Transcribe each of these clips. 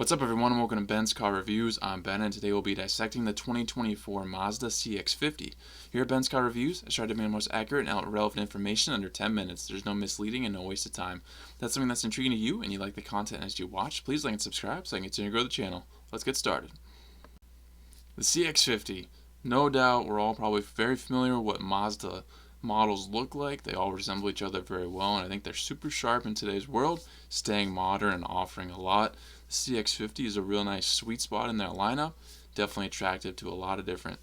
What's up everyone and welcome to Ben's Car Reviews. I'm Ben and today we'll be dissecting the 2024 Mazda CX-50. Here at Ben's Car Reviews, I try to bring the most accurate and relevant information under 10 minutes. There's no misleading and no waste of time. If that's something that's intriguing to you and you like the content as you watch, please like and subscribe so I can continue to grow the channel. Let's get started. The CX-50. No doubt we're all probably very familiar with what Mazda models look like. They all resemble each other very well, and I think they're super sharp in today's world, staying modern and offering a lot. The CX-50 is a real nice sweet spot in their lineup, definitely attractive to a lot of different,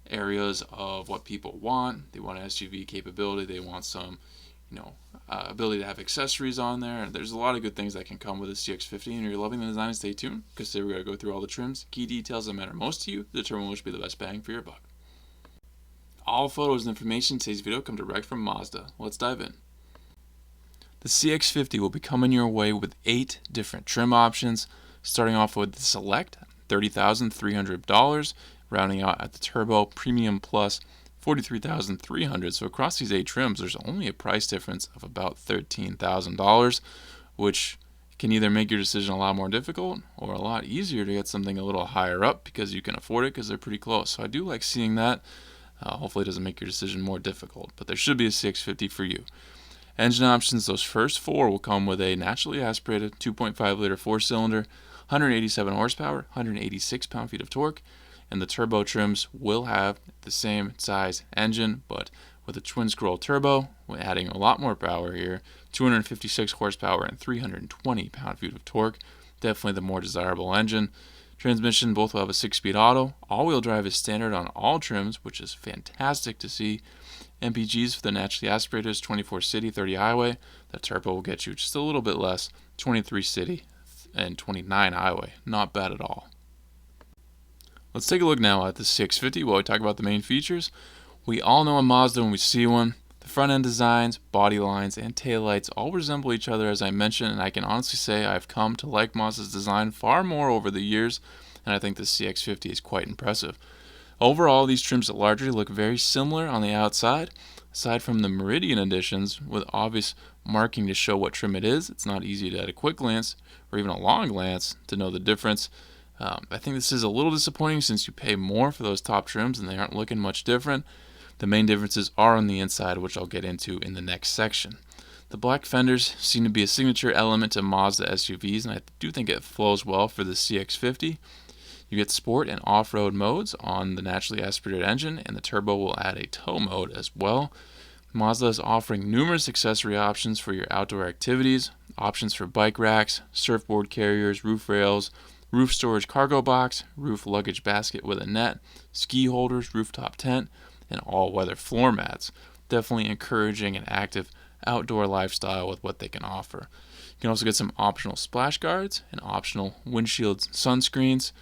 areas of what people want. They want SUV capability, they want some, ability to have accessories on there. There's a lot of good things that can come with a CX-50, and if you're loving the design, stay tuned, because today we're going to go through all the trims, key details that matter most to you, to determine which will be the best bang for your buck. All photos and information in today's video come direct from Mazda. Let's dive in. The CX-50 will be coming your way with 8 different trim options, starting off with the Select, $30,300, rounding out at the Turbo Premium Plus, $43,300. So across these 8 trims, there's only a price difference of about $13,000, which can either make your decision a lot more difficult or a lot easier to get something a little higher up because you can afford it because they're pretty close. So I do like seeing that. Hopefully it doesn't make your decision more difficult, but there should be a CX-50 for you. Engine options, those first 4 will come with a naturally aspirated 2.5 liter 4-cylinder, 187 horsepower, 186 pound-feet of torque, and the turbo trims will have the same size engine, but with a twin scroll turbo, we're adding a lot more power here, 256 horsepower and 320 pound-feet of torque, definitely the more desirable engine. Transmission, both will have a 6-speed auto. All-wheel drive is standard on all trims, which is fantastic to see. MPGs for the naturally aspirated is 24 city, 30 highway. The turbo will get you just a little bit less, 23 city and 29 highway. Not bad at all. Let's take a look now at the CX-50 while we talk about the main features. We all know a Mazda when we see one. The front end designs, body lines, and taillights all resemble each other, as I mentioned, and I can honestly say I've come to like Mazda's design far more over the years, and I think the CX-50 is quite impressive. Overall, these trims largely look very similar on the outside. Aside from the Meridian additions, with obvious marking to show what trim it is, it's not easy to at a quick glance, or even a long glance, to know the difference. I think this is a little disappointing since you pay more for those top trims and they aren't looking much different. The main differences are on the inside, which I'll get into in the next section. The black fenders seem to be a signature element to Mazda SUVs, and I do think it flows well for the CX-50. You get sport and off-road modes on the naturally aspirated engine, and the turbo will add a tow mode as well. Mazda is offering numerous accessory options for your outdoor activities, options for bike racks, surfboard carriers, roof rails, roof storage cargo box, roof luggage basket with a net, ski holders, rooftop tent, and all-weather floor mats. Definitely encouraging an active outdoor lifestyle with what they can offer. You can also get some optional splash guards and optional windshield sunscreens.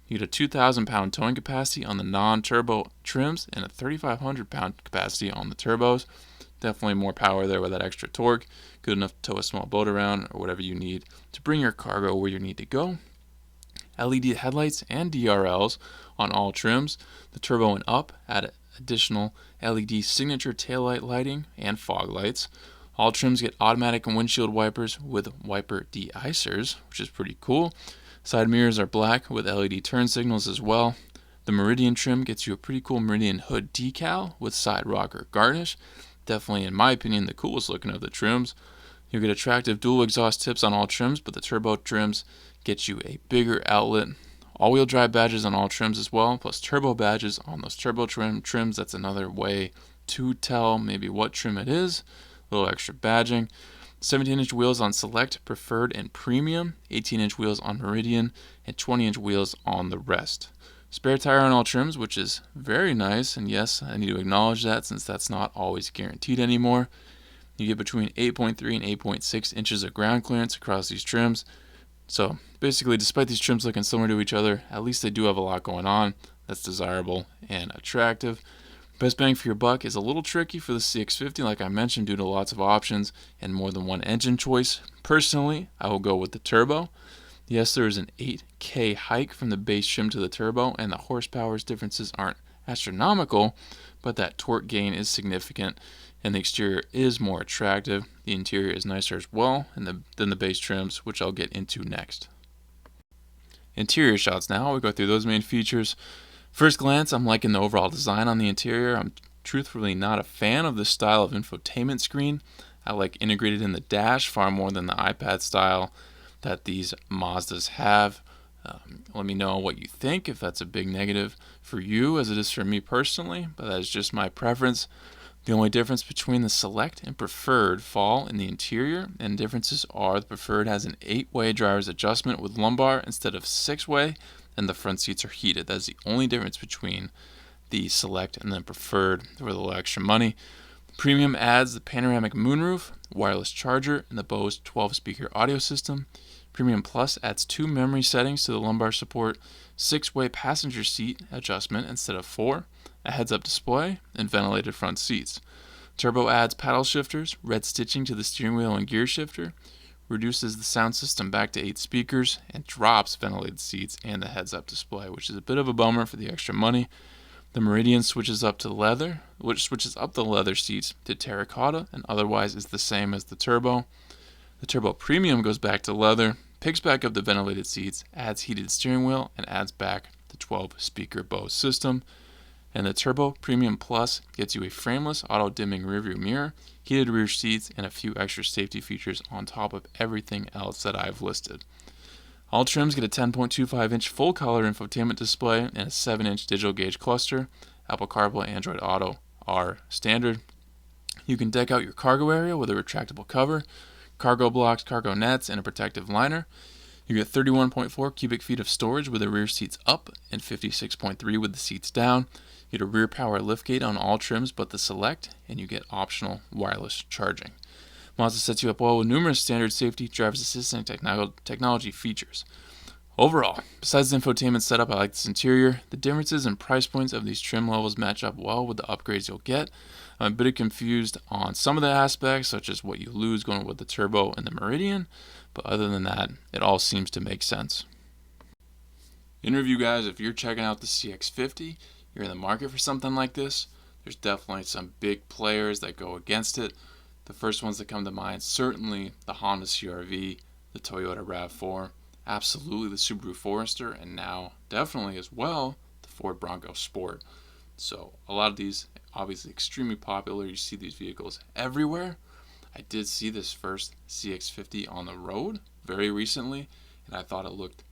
You get a 2,000 pound towing capacity on the non-turbo trims and a 3,500 pound capacity on the turbos. Definitely more power there with that extra torque. Good enough to tow a small boat around or whatever you need to bring your cargo where you need to go. LED headlights and DRLs on all trims. The turbo and up add additional LED signature taillight lighting and fog lights. All trims get automatic windshield wipers with wiper de-icers, which is pretty cool. Side mirrors are black with LED turn signals as well. The Meridian trim gets you a pretty cool Meridian hood decal with side rocker garnish. Definitely, in my opinion, the coolest looking of the trims. You'll get attractive dual exhaust tips on all trims, but the turbo trims get you a bigger outlet. All-wheel drive badges on all trims as well, plus turbo badges on those turbo trims. That's another way to tell maybe what trim it is. A little extra badging. 17-inch wheels on Select, Preferred, and Premium. 18-inch wheels on Meridian, and 20-inch wheels on the rest. Spare tire on all trims, which is very nice, and yes, I need to acknowledge that since that's not always guaranteed anymore. You get between 8.3 and 8.6 inches of ground clearance across these trims. So basically, despite these trims looking similar to each other, at least they do have a lot going on that's desirable and attractive. Best bang for your buck is a little tricky for the CX-50, like I mentioned, due to lots of options and more than one engine choice. Personally, I will go with the turbo. Yes, there is an 8K hike from the base trim to the turbo, and the horsepower differences aren't astronomical, but that torque gain is significant, and the exterior is more attractive. The interior is nicer as well than the base trims, which I'll get into next. Interior shots now. We'll go through those main features. First glance, I'm liking the overall design on the interior. I'm truthfully not a fan of this style of infotainment screen. I like integrated in the dash far more than the iPad style that these Mazdas have. Let me know what you think, if that's a big negative for you as it is for me personally, but that is just my preference. The only difference between the Select and Preferred fall in the interior, and differences are the Preferred has an 8-way driver's adjustment with lumbar instead of 6-way, and the front seats are heated. That is the only difference between the Select and the Preferred for a little extra money. Premium adds the panoramic moonroof, wireless charger, and the Bose 12-speaker audio system. Premium Plus adds 2 memory settings to the lumbar support, 6-way passenger seat adjustment instead of 4, a heads-up display, and ventilated front seats. Turbo adds paddle shifters, red stitching to the steering wheel and gear shifter, reduces the sound system back to 8 speakers, and drops ventilated seats and the heads-up display, which is a bit of a bummer for the extra money. The Meridian switches up the leather seats to terracotta and otherwise is the same as the Turbo. The Turbo Premium goes back to leather, picks back up the ventilated seats, adds heated steering wheel, and adds back the 12-speaker Bose system. And the Turbo Premium Plus gets you a frameless auto-dimming rearview mirror, heated rear seats, and a few extra safety features on top of everything else that I've listed. All trims get a 10.25-inch full-color infotainment display and a 7-inch digital gauge cluster. Apple CarPlay, Android Auto are standard. You can deck out your cargo area with a retractable cover, cargo blocks, cargo nets, and a protective liner. You get 31.4 cubic feet of storage with the rear seats up and 56.3 with the seats down. You get a rear power liftgate on all trims but the Select, and you get optional wireless charging. Mazda sets you up well with numerous standard safety, driver's assistant, and technology features. Overall, besides the infotainment setup, I like this interior. The differences in price points of these trim levels match up well with the upgrades you'll get. I'm a bit confused on some of the aspects, such as what you lose going with the Turbo and the Meridian, but other than that, it all seems to make sense. In review, guys, if you're checking out the CX-50, you're in the market for something like this, there's definitely some big players that go against it. The first ones that come to mind, certainly the Honda CR-V, the Toyota RAV4, absolutely the Subaru Forester, and now definitely as well the Ford Bronco Sport. So a lot of these obviously extremely popular. You see these vehicles everywhere. I did see this first CX-50 on the road very recently, and I thought it looked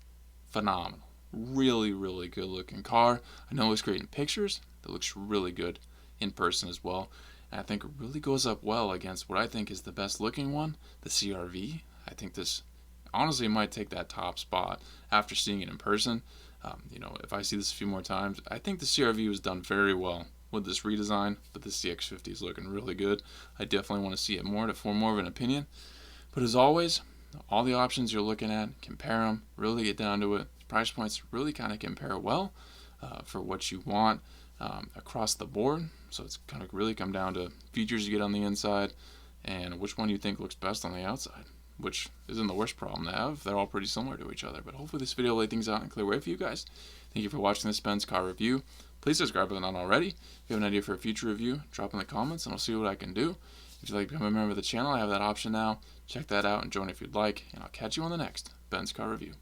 phenomenal. Really, really good looking car. I know it looks great in pictures. It looks really good in person as well. And I think it really goes up well against what I think is the best looking one, the CR-V. I think this honestly might take that top spot after seeing it in person. If I see this a few more times, I think the CR-V was done very well with this redesign, but the CX-50 is looking really good. I definitely want to see it more to form more of an opinion. But as always, all the options you're looking at, compare them, really get down to it. Price points really kind of compare well for what you want across the board. So it's kind of really come down to features you get on the inside and which one you think looks best on the outside, which isn't the worst problem to have. They're all pretty similar to each other. But hopefully this video laid things out in a clear way for you guys. Thank you for watching this Ben's car review. Please subscribe if not already. If you have an idea for a future review, drop in the comments and I'll see what I can do. If you'd like to become a member of the channel, I have that option now. Check that out and join if you'd like. And I'll catch you on the next Ben's car review.